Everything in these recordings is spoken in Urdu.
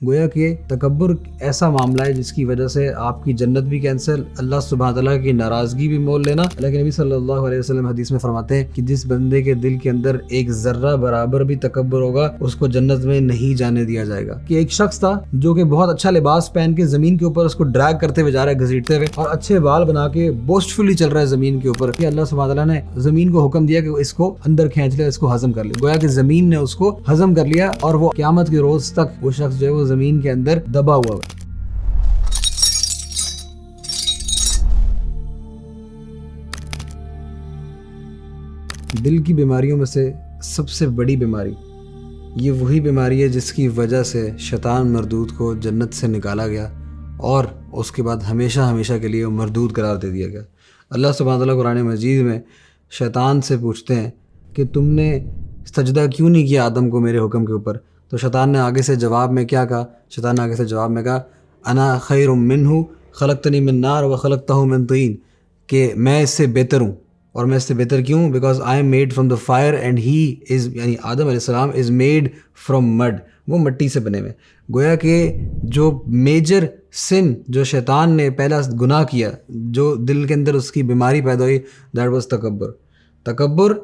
گویا کہ تکبر ایسا معاملہ ہے جس کی وجہ سے آپ کی جنت بھی کینسل، اللہ سبحانہ تعالیٰ کی ناراضگی بھی مول لینا۔ اللہ کے نبی صلی اللہ علیہ وسلم حدیث میں فرماتے ہیں کہ جس بندے کے دل کے اندر ایک ذرہ برابر بھی تکبر ہوگا اس کو جنت میں نہیں جانے دیا جائے گا۔ کہ ایک شخص تھا جو کہ بہت اچھا لباس پہن کے زمین کے اوپر اس کو ڈریگ کرتے ہوئے جا رہا ہے، گھسیٹتے ہوئے، اور اچھے بال بنا کے بوسٹفلی چل رہا ہے زمین کے اوپر، کہ اللہ سبحانہ تعالیٰ نے زمین کو حکم دیا کہ اس کو اندر کھینچ لے، اس کو ہضم کر لے۔ گویا کہ زمین نے اس کو ہضم کر لیا اور وہ قیامت کے روز تک وہ شخص جو ہے وہ زمین کے اندر دبا ہوا ہے۔ دل کی بیماریوں میں سے سب سے بڑی بیماری یہ وہی بیماری ہے جس کی وجہ سے شیطان مردود کو جنت سے نکالا گیا اور اس کے بعد ہمیشہ ہمیشہ کے لیے مردود قرار دے دیا گیا۔ اللہ سبحانہ تعالیٰ قرآن مجید میں شیطان سے پوچھتے ہیں کہ تم نے سجدہ کیوں نہیں کیا آدم کو میرے حکم کے اوپر؟ تو شیطان نے آگے سے جواب میں کیا کہا؟ شیطان نے آگے سے جواب میں کہا انا خیر منہ خلقتنی من نار وخلقتہ من طین، کہ میں اس سے بہتر ہوں، اور میں اس سے بہتر کیوں؟ Because I am made from the fire and he is, یعنی آدم علیہ السلام از میڈ فرام مڈ، وہ مٹی سے بنے ہوئے۔ گویا کہ جو میجر سن جو شیطان نے پہلا گناہ کیا، جو دل کے اندر اس کی بیماری پیدا ہوئی، دیٹ واز تکبر۔ تکبر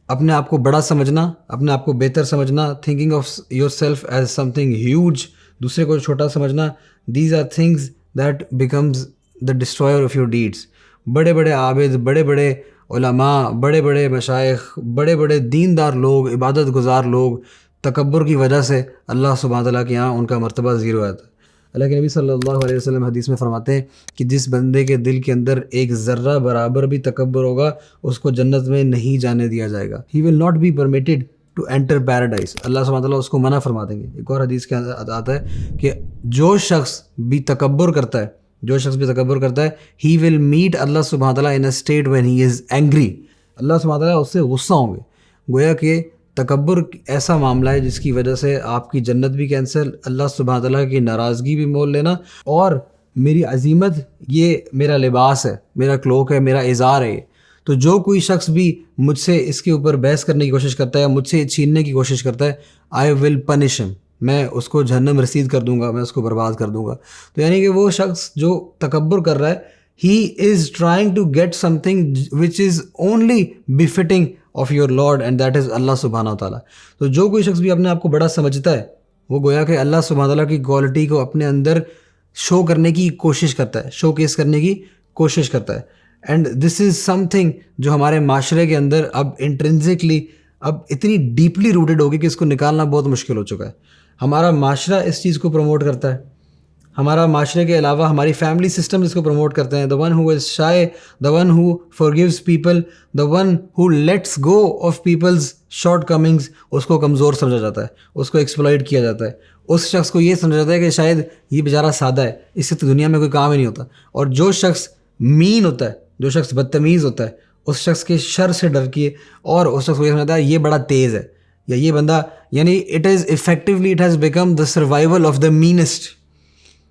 اپنے آپ کو بڑا سمجھنا، اپنے آپ کو بہتر سمجھنا، thinking of yourself as something huge, دوسرے کو چھوٹا سمجھنا، these are things that becomes the destroyer of your deeds. بڑے بڑے عابد، بڑے بڑے علماء، بڑے بڑے مشائخ، بڑے بڑے دیندار لوگ، عبادت گزار لوگ، تکبر کی وجہ سے اللہ سبحانہ تعالیٰ کے یہاں ان کا مرتبہ زیرو آتا ہے۔ اللہ کے نبی صلی اللہ علیہ وسلم حدیث میں فرماتے ہیں کہ جس بندے کے دل کے اندر ایک ذرہ برابر بھی تکبر ہوگا اس کو جنت میں نہیں جانے دیا جائے گا۔ He will not be permitted to enter paradise۔ اللہ سبحانہ تعالیٰ اس کو منع فرما دیں گے۔ ایک اور حدیث کے اندر آتا ہے کہ جو شخص بھی تکبر کرتا ہے he will meet اللہ سبحانہ تعالیٰ in a state when he is angry۔ اللہ سبحانہ تعالیٰ اس سے غصہ ہوں گے۔ گویا کہ تکبر ایسا معاملہ ہے جس کی وجہ سے آپ کی جنت بھی کینسل، اللہ سبحانہ تعالیٰ کی ناراضگی بھی مول لینا، اور میری عظیمت یہ میرا لباس ہے، میرا کلوک ہے، میرا ازار ہے۔ تو جو کوئی شخص بھی مجھ سے اس کے اوپر بحث کرنے کی کوشش کرتا ہے، مجھ سے چھیننے کی کوشش کرتا ہے، آئی ول پنش ہم، میں اس کو جہنم رسید کر دوں گا، میں اس کو برباد کر دوں گا۔ تو یعنی کہ وہ شخص جو تکبر کر رہا ہے he is trying to get something which is only befitting of your Lord and that is اللہ سبحانہ تعالیٰ۔ تو جو کوئی شخص بھی اپنے آپ کو بڑا سمجھتا ہے وہ گویا کہ اللہ سبحانہ تعالیٰ کی کوالٹی کو اپنے اندر شو کرنے کی کوشش کرتا ہے، شو کیس کرنے کی کوشش کرتا ہے۔ And this is some thing جو ہمارے معاشرے کے اندر اب انٹرنسکلی اب اتنی ڈیپلی روٹڈ ہوگی کہ اس کو نکالنا بہت مشکل ہو چکا ہے۔ ہمارا معاشرہ اس چیز کو پروموٹ کرتا ہے، ہمارا معاشرے کے علاوہ ہماری فیملی سسٹم اس کو پروموٹ کرتے ہیں۔ the one who is shy, the one who forgives people, the one who lets go of people's shortcomings، اس کو کمزور سمجھا جاتا ہے، اس کو ایکسپلائٹ کیا جاتا ہے۔ اس شخص کو یہ سمجھا جاتا ہے کہ شاید یہ بیچارہ سادہ ہے، اس سے تو دنیا میں کوئی کام ہی نہیں ہوتا۔ اور جو شخص مین ہوتا ہے، جو شخص بدتمیز ہوتا ہے، اس شخص کے شر سے ڈر کے، اور اس شخص کو یہ سمجھتا ہے یہ بڑا تیز ہے، یا یہ بندہ، یعنی it has become the survival of the meanest۔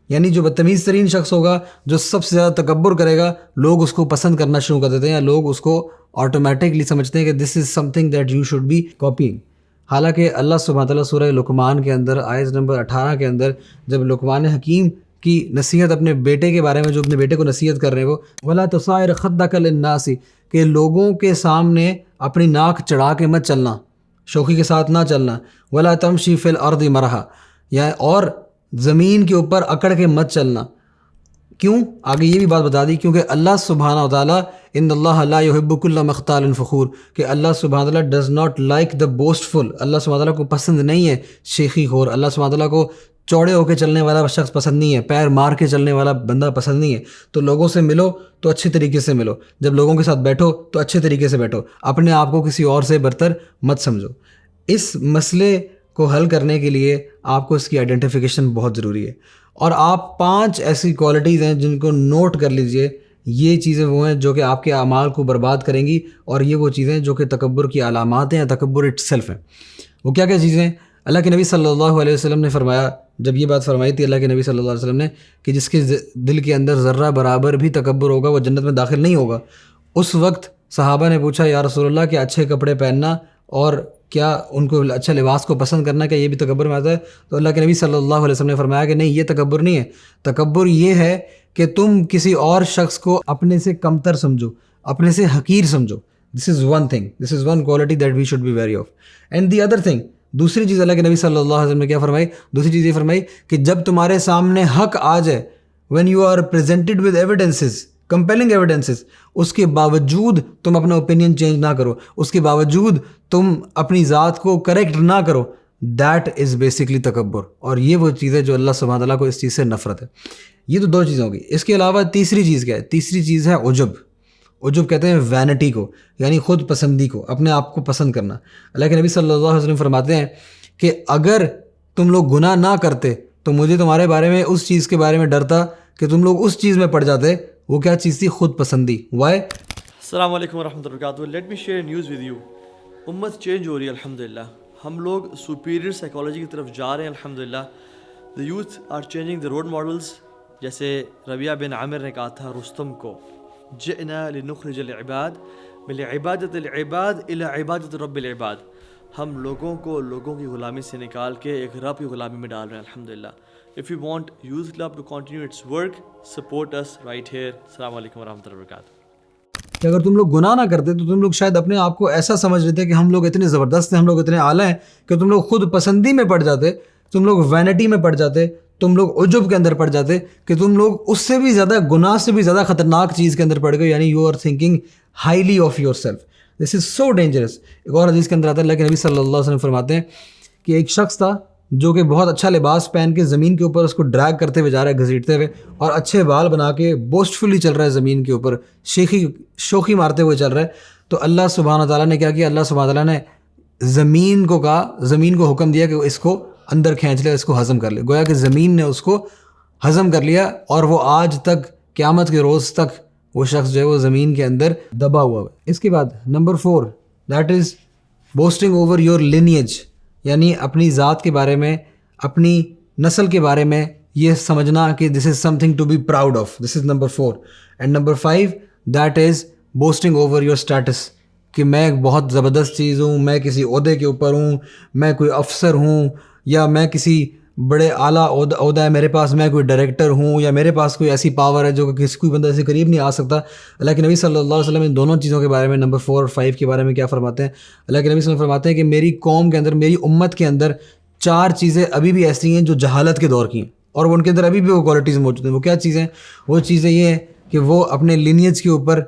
یعنی جو بدتمیز ترین شخص ہوگا، جو سب سے زیادہ تکبر کرے گا، لوگ اس کو پسند کرنا شروع کر دیتے ہیں، یا لوگ اس کو آٹومیٹکلی سمجھتے ہیں کہ this is something that you should be copying. حالانکہ اللہ سبحانہ تعالیٰ سورہ لقمان کے اندر آیت نمبر 18 کے اندر جب لقمان حکیم کی نصیحت اپنے بیٹے کے بارے میں، جو اپنے بیٹے کو نصیحت کر رہے ہیں، وہ وَلَا تُصَعِّرْ خَدَّكَ لِلنَّاسِ، کہ لوگوں کے سامنے اپنی ناک چڑھا کے مت چلنا، شوخی کے ساتھ نہ چلنا، وَلَا تَمْشِي فِي الْأَرْضِ مَرَحًا، یا اور زمین کے اوپر اکڑ کے مت چلنا۔ کیوں؟ آگے یہ بھی بات بتا دی، کیونکہ اللہ سبحانہ تعالیٰ ان اللہ لا يحب كل مختال فخور، کہ اللہ سبحانہ تعالیٰ ڈز ناٹ لائک دا بوسٹفل، اللہ سبحانہ تعالیٰ کو پسند نہیں ہے شیخی خور، اللہ سبحانہ تعالیٰ کو چوڑے ہو کے چلنے والا شخص پسند نہیں ہے، پیر مار کے چلنے والا بندہ پسند نہیں ہے۔ تو لوگوں سے ملو تو اچھے طریقے سے ملو، جب لوگوں کے ساتھ بیٹھو تو اچھے طریقے سے بیٹھو، اپنے آپ کو کسی اور سے برتر مت سمجھو۔ اس مسئلے کو حل کرنے کے لیے آپ کو اس کی آئیڈینٹیفیکیشن بہت ضروری ہے، اور آپ 5 ایسی کوالٹیز ہیں جن کو نوٹ کر لیجئے۔ یہ چیزیں وہ ہیں جو کہ آپ کے اعمال کو برباد کریں گی، اور یہ وہ چیزیں جو کہ تکبر کی علامات ہیں، تکبر اٹ سیلف ہیں۔ وہ کیا کیا چیزیں ہیں؟ اللہ کے نبی صلی اللہ علیہ وسلم نے فرمایا، جب یہ بات فرمائی تھی اللہ کے نبی صلی اللہ علیہ وسلم نے کہ جس کے دل کے اندر ذرہ برابر بھی تکبر ہوگا وہ جنت میں داخل نہیں ہوگا۔ اس وقت صحابہ نے پوچھا یا رسول اللہ کہ اچھے کپڑے پہننا اور کیا ان کو اچھا لباس کو پسند کرنا کیا یہ بھی تکبر میں آتا ہے؟ تو اللہ کے نبی صلی اللہ علیہ وسلم نے فرمایا کہ نہیں، یہ تکبر نہیں ہے. تکبر یہ ہے کہ تم کسی اور شخص کو اپنے سے کمتر سمجھو، اپنے سے حقیر سمجھو. This is one thing, this is one quality that we should be wary of. And the other thing, دوسری چیز اللہ کے نبی صلی اللہ علیہ وسلم نے کیا فرمائی؟ دوسری چیز یہ فرمائی کہ جب تمہارے سامنے حق آ جائے، when you are presented with evidences, compelling evidences، اس کے باوجود تم اپنا اوپینین چینج نہ کرو، اس کے باوجود تم اپنی ذات کو کریکٹ نہ کرو، دیٹ از بیسکلی تکبر. اور یہ وہ چیز ہے جو اللہ سبحانہ تعالیٰ کو اس چیز سے نفرت ہے. یہ تو دو چیزیں ہوگی. اس کے علاوہ تیسری چیز کیا ہے؟ تیسری چیز ہے عجب. عجب کہتے ہیں وینٹی کو، یعنی خود پسندی کو، اپنے آپ کو پسند کرنا. اللہ کے نبی صلی اللہ علیہ وسلم فرماتے ہیں کہ اگر تم لوگ گناہ نہ کرتے تو مجھے تمہارے بارے میں اس چیز کے بارے میں ڈر تھا کہ تم لوگ اس چیز میں پڑ جاتے. وہ کیا چیز تھی؟ خود پسندی. وائی؟ السلام علیکم ورحمۃ اللہ وبرکاتہ. Let me share news with you. امت چینج ہو رہی ہے الحمدللہ. ہم لوگ سپیریئر سائیکالوجی کی طرف جا رہے ہیں الحمدللہ. The youth are changing the role models. جیسے ربیعہ بن عامر نے کہا تھا رستم کو، جئنا لنخرج العباد من عبادت العباد الى عبادت رب العباد. ہم لوگوں کو لوگوں کی غلامی سے نکال کے ایک رب کی غلامی میں ڈال رہے ہیں الحمدللہ. If you want Youth Club to continue its work, support us right here. السلام علیکم ورحمۃ اللہ وبرکاتہ. کہ اگر تم لوگ گناہ نہ کرتے تو تم لوگ شاید اپنے آپ کو ایسا سمجھ لیتے کہ ہم لوگ اتنے زبردست ہیں، ہم لوگ اتنے اعلیٰ ہیں کہ تم لوگ خود پسندی میں پڑ جاتے، تم لوگ وینٹی میں پڑ جاتے، تم لوگ عجب کے اندر پڑ جاتے کہ تم لوگ اس سے بھی زیادہ گناہ سے بھی زیادہ خطرناک چیز کے اندر پڑ گئے، یعنی you are thinking highly of yourself. This is so dangerous. ایک اور حدیث کے اندر آتا ہے، اللہ کے نبی صلی اللہ علیہ وسلم فرماتے ہیں کہ ایک شخص تھا جو کہ بہت اچھا لباس پہن کے زمین کے اوپر اس کو ڈریگ کرتے ہوئے جا رہا ہے، گھسیٹتے ہوئے، اور اچھے بال بنا کے بوسٹفلی چل رہا ہے زمین کے اوپر، شوخی مارتے ہوئے چل رہا ہے. تو اللہ سبحانہ تعالیٰ نے کیا کیا؟ اللہ سبحانہ تعالیٰ نے زمین کو کہا، زمین کو حکم دیا کہ اس کو اندر کھینچ لے، اس کو ہضم کر لے. گویا کہ زمین نے اس کو ہضم کر لیا، اور وہ آج تک قیامت کے روز تک وہ شخص جو ہے وہ زمین کے اندر دبا ہوا ہے. اس کے بعد number 4 that is boasting over your lineage, یعنی اپنی ذات کے بارے میں، اپنی نسل کے بارے میں یہ سمجھنا کہ this is something to be proud of. This is number 4. And number 5 that is boasting over your status, کہ میں ایک بہت زبردست چیز ہوں، میں کسی عہدے کے اوپر ہوں، میں کوئی افسر ہوں، یا میں کسی بڑے اعلیٰ عہدہ ہے میرے پاس، میں کوئی ڈائریکٹر ہوں، یا میرے پاس کوئی ایسی پاور ہے جو کہ کسی کوئی بندہ سے قریب نہیں آ سکتا. اللہ کے نبی صلی اللہ علیہ وسلم ان دونوں چیزوں کے بارے میں نمبر 4 اور 5 کے بارے میں کیا فرماتے ہیں؟ اللہ کے نبی صلی اللہ علیہ وسلم فرماتے ہیں کہ میری قوم کے اندر، میری امت کے اندر 4 چیزیں ابھی بھی ایسی ہیں جو جہالت کے دور کی ہیں، اور ان کے اندر ابھی بھی وہ کوالٹیز موجود ہیں. وہ کیا چیزیں؟ وہ چیزیں یہ ہیں کہ وہ اپنے لینیج کے اوپر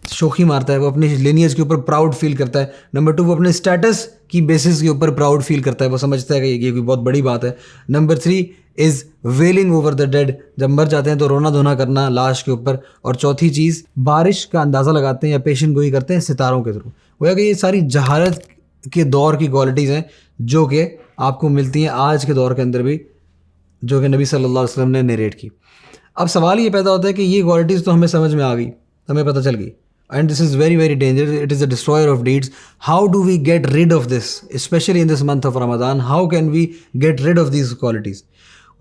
شوخی مارتا ہے، وہ اپنے لینیج کے اوپر پراؤڈ فیل کرتا ہے. نمبر 2 وہ اپنے اسٹیٹس کی بیسس کے اوپر پراؤڈ فیل کرتا ہے، وہ سمجھتا ہے کہ یہ کوئی بہت بڑی بات ہے. Number 3 is wailing over the dead, جب مر جاتے ہیں تو رونا دھونا کرنا لاش کے اوپر. اور چوتھی چیز، بارش کا اندازہ لگاتے ہیں یا پیشن گوئی کرتے ہیں ستاروں کے تھرو. وہ کہ یہ ساری جہالت کے دور کی کوالٹیز ہیں جو کہ آپ کو ملتی ہیں آج کے دور کے اندر بھی، جو کہ نبی صلی اللہ علیہ وسلم نے نیریٹ کی. اب سوال یہ پیدا ہوتا ہے کہ یہ کوالٹیز تو ہمیں سمجھ میں آ گئی، ہمیں پتہ چل گئی، and this is very very dangerous. It is a destroyer of deeds. How do we get rid of this, especially in this month of Ramadan? How can we get rid of these qualities?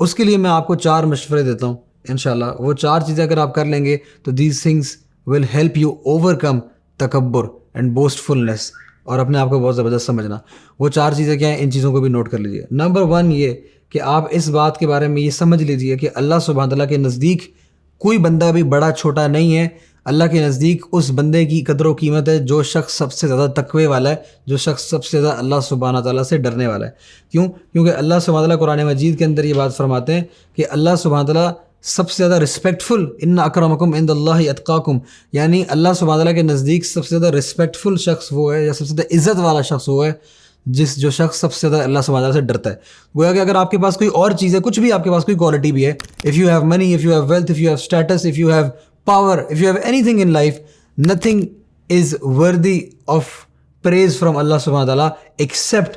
اس کے لیے میں آپ کو 4 مشورے دیتا ہوں انشاءاللہ. وہ 4 چیزیں اگر آپ کر لیں گے تو these things will help you overcome تکبر and boastfulness، اور اپنے آپ کو بہت زبردست سمجھنا. وہ 4 چیزیں کیا ہیں؟ ان چیزوں کو بھی نوٹ کر لیجیے. نمبر 1 یہ کہ آپ اس بات کے بارے میں یہ سمجھ لیجیے کہ اللہ سبحانہ تعالیٰ کے نزدیک کوئی بندہ بھی بڑا چھوٹا نہیں ہے. اللہ کے نزدیک اس بندے کی قدر و قیمت ہے جو شخص سب سے زیادہ تقوی والا ہے، جو شخص سب سے زیادہ اللہ سبحانہ تعالیٰ سے ڈرنے والا ہے. کیونکہ اللہ سبحانہ تعالیٰ قرآن مجید کے اندر یہ بات فرماتے ہیں کہ اللہ سبحانہ تعالیٰ سب سے زیادہ رسپیکٹفل، ان اکرمکم عند اللہ اتقاکم، یعنی اللہ سبحانہ تعالیٰ کے نزدیک سب سے زیادہ رسپیکٹفل شخص وہ ہے، یا سب سے زیادہ عزت والا شخص وہ ہے جو شخص سب سے زیادہ اللہ سبحانہ تعالیٰ سے ڈرتا ہے. گویا کہ اگر آپ کے پاس کوئی اور چیز ہے، کچھ بھی آپ کے پاس کوئی کوالٹی بھی ہے، if you have money, if you have wealth, if you have status, if you have power, if you have anything in life, nothing is worthy of praise from Allah subhanahu wa ta'ala except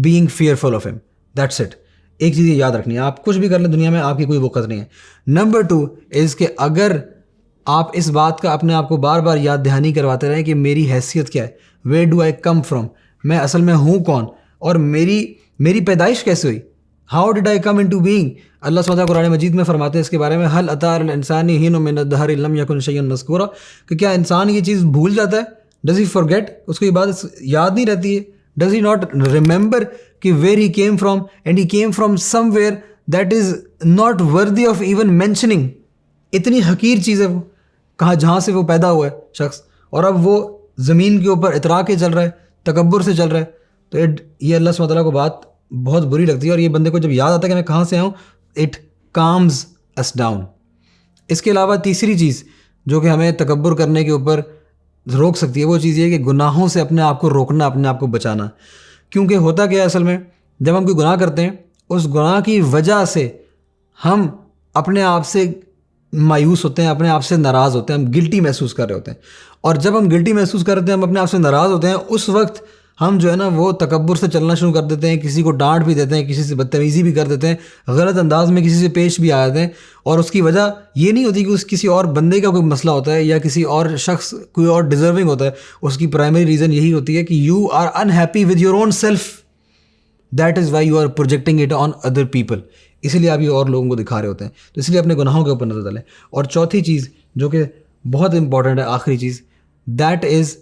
being fearful of him. That's it. ایک چیز یاد رکھنی ہے، آپ کچھ بھی کر لیں دنیا میں آپ کی کوئی وقت نہیں ہے. نمبر 2 is کہ اگر آپ اس بات کا اپنے آپ کو بار بار یاد دہانی کرواتے رہیں کہ میری حیثیت کیا ہے، where do I come from، میں اصل میں ہوں کون، اور میری پیدائش کیسے ہوئی، how did I come into being. اللہ سبحانہ وتعالیٰ قرآن مجید میں فرماتے ہیں اس کے بارے میں، هل اتى على الانسان حين من الدهر لم يكن شيئا مذكورا، کہ کیا انسان یہ چیز بھول جاتا ہے، does he forget، اس کو یہ بات یاد نہیں رہتی ہے. Does he not remember کہ where he came from, and he came from somewhere that is not worthy of even mentioning. اتنی حقیر چیز ہے وہ کہاں جہاں سے وہ پیدا ہوا ہے شخص, اور اب وہ زمین کے اوپر اترا کے چل رہا ہے, تکبر سے چل رہا ہے. تو یہ اللہ سبحانہ تعالیٰ کو بات بہت بری لگتی ہے, اور یہ بندے کو جب یاد آتا ہے کہ میں کہاں سے آیا ہوں, اٹ کامز اس ڈاؤن. اس کے علاوہ تیسری چیز جو کہ ہمیں تکبر کرنے کے اوپر روک سکتی ہے وہ چیز یہ کہ گناہوں سے اپنے آپ کو روکنا, اپنے آپ کو بچانا. کیونکہ ہوتا کیا ہے اصل میں, جب ہم کوئی گناہ کرتے ہیں اس گناہ کی وجہ سے ہم اپنے آپ سے مایوس ہوتے ہیں, اپنے آپ سے ناراض ہوتے ہیں, ہم گلٹی محسوس کر رہے ہوتے ہیں. اور جب ہم گلٹی محسوس کرتے ہیں, ہم اپنے آپ سے ناراض ہوتے ہیں, اس وقت ہم جو ہے نا وہ تکبر سے چلنا شروع کر دیتے ہیں, کسی کو ڈانٹ بھی دیتے ہیں, کسی سے بدتمیزی بھی کر دیتے ہیں, غلط انداز میں کسی سے پیش بھی آ جاتے ہیں. اور اس کی وجہ یہ نہیں ہوتی کہ اس کسی اور بندے کا کوئی مسئلہ ہوتا ہے یا کسی اور شخص کوئی اور ڈیزرونگ ہوتا ہے. اس کی پرائمری ریزن یہی ہوتی ہے کہ you are unhappy with your own self. That is why you are projecting it on other people. اسی لیے آپ یہ اور لوگوں کو دکھا رہے ہوتے ہیں. تو اس لیے اپنے گناہوں کے اوپر نظر ڈالیں. اور چوتھی چیز جو کہ بہت امپورٹنٹ ہے, آخری چیز, دیٹ از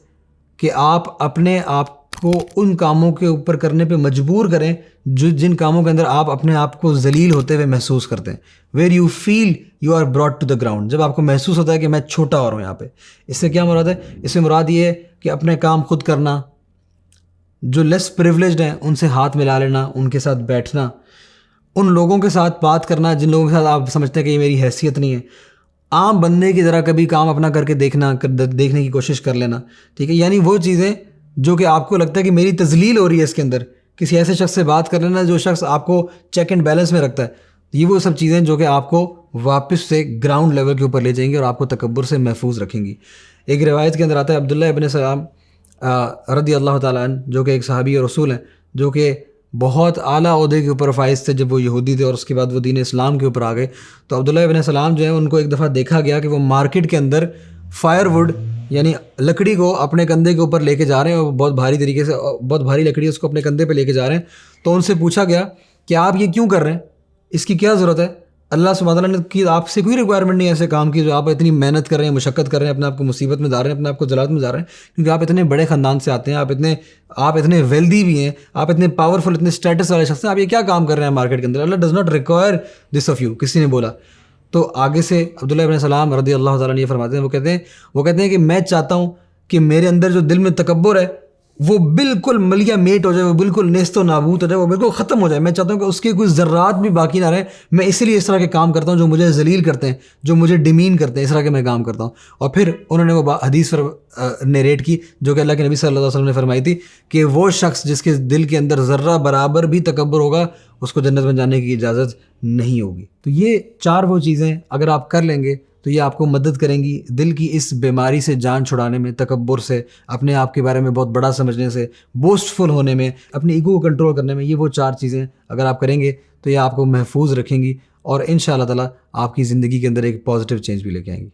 کہ آپ اپنے آپ کو ان کاموں کے اوپر کرنے پہ مجبور کریں جن کاموں کے اندر آپ اپنے آپ کو ذلیل ہوتے ہوئے محسوس کرتے ہیں. Where you feel you are brought to the ground. جب آپ کو محسوس ہوتا ہے کہ میں چھوٹا ہو رہا ہوں یہاں پہ. اس سے کیا مراد ہے؟ اس سے مراد یہ ہے کہ اپنے کام خود کرنا, جو لیس پریولیجڈ ہیں ان سے ہاتھ ملا لینا, ان کے ساتھ بیٹھنا, ان لوگوں کے ساتھ بات کرنا جن لوگوں کے ساتھ آپ سمجھتے ہیں کہ یہ میری حیثیت نہیں ہے. عام بندے کی ذرا کبھی کام اپنا کر کے دیکھنے کی کوشش کر لینا, ٹھیک ہے. یعنی وہ چیزیں جو کہ آپ کو لگتا ہے کہ میری تذلیل ہو رہی ہے اس کے اندر, کسی ایسے شخص سے بات کر لینا جو شخص آپ کو چیک اینڈ بیلنس میں رکھتا ہے. یہ وہ سب چیزیں جو کہ آپ کو واپس سے گراؤنڈ لیول کے اوپر لے جائیں گی اور آپ کو تکبر سے محفوظ رکھیں گی. ایک روایت کے اندر آتا ہے عبداللہ ابن سلام رضی اللہ تعالیٰ عنہ, جو کہ ایک صحابی اور رسول ہیں, جو کہ بہت اعلیٰ عہدے کے اوپر فائز تھے جب وہ یہودی تھے اور اس کے بعد وہ دین اسلام کے اوپر آ گئے. تو عبداللہ ابن سلام جو ہے ان کو ایک دفعہ دیکھا گیا کہ وہ مارکیٹ کے اندر فائر ووڈ یعنی لکڑی کو اپنے کندھے کے اوپر لے کے جا رہے ہیں, اور بہت بھاری طریقے سے, بہت بھاری لکڑی اس کو اپنے کندھے پہ لے کے جا رہے ہیں. تو ان سے پوچھا گیا کہ آپ یہ کیوں کر رہے ہیں, اس کی کیا ضرورت ہے؟ اللہ سبحانہ تعالیٰ نے کی آپ سے کوئی ریکوائرمنٹ نہیں ہے ایسے کام کی جو آپ اتنی محنت کر رہے ہیں, مشقت کر رہے ہیں, اپنے آپ کو مصیبت میں ڈال رہے ہیں, اپنے آپ کو ضلالت میں ڈال رہے ہیں, کیونکہ آپ اتنے بڑے خاندان سے آتے ہیں, آپ اتنے ویلدی بھی ہیں, آپ اتنے پاورفل, اتنے اسٹیٹس والے شخص ہیں, آپ یہ کیا کام کر رہے ہیں مارکیٹ کے اندر؟ اللہ does not require this of you, کسی نے بولا. تو آگے سے عبداللہ ابن سلام رضی اللہ تعالیٰ عنہ یہ فرماتے ہیں, وہ کہتے ہیں کہ میں چاہتا ہوں کہ میرے اندر جو دل میں تکبر ہے وہ بالکل ملیہ میٹ ہو جائے, وہ بالکل نیست و نابود ہو جائے, وہ بالکل ختم ہو جائے. میں چاہتا ہوں کہ اس کے کوئی ذرات بھی باقی نہ رہیں. میں اسی لیے اس طرح کے کام کرتا ہوں جو مجھے ذلیل کرتے ہیں, جو مجھے ڈیمین کرتے ہیں, اس طرح کے میں کام کرتا ہوں. اور پھر انہوں نے وہ حدیث نیریٹ کی جو کہ اللہ کے نبی صلی اللہ علیہ وسلم نے فرمائی تھی کہ وہ شخص جس کے دل کے اندر ذرہ برابر بھی تکبر ہوگا اس کو جنت میں جانے کی اجازت نہیں ہوگی. تو یہ 4 وہ چیزیں اگر آپ کر لیں گے تو یہ آپ کو مدد کریں گی دل کی اس بیماری سے جان چھڑانے میں, تکبر سے, اپنے آپ کے بارے میں بہت بڑا سمجھنے سے, بوسٹفل ہونے میں, اپنی ایگو کو کنٹرول کرنے میں. یہ وہ 4 چیزیں اگر آپ کریں گے تو یہ آپ کو محفوظ رکھیں گی اور انشاءاللہ تعالیٰ آپ کی زندگی کے اندر ایک پازیٹیو چینج بھی لے کے آئیں گی.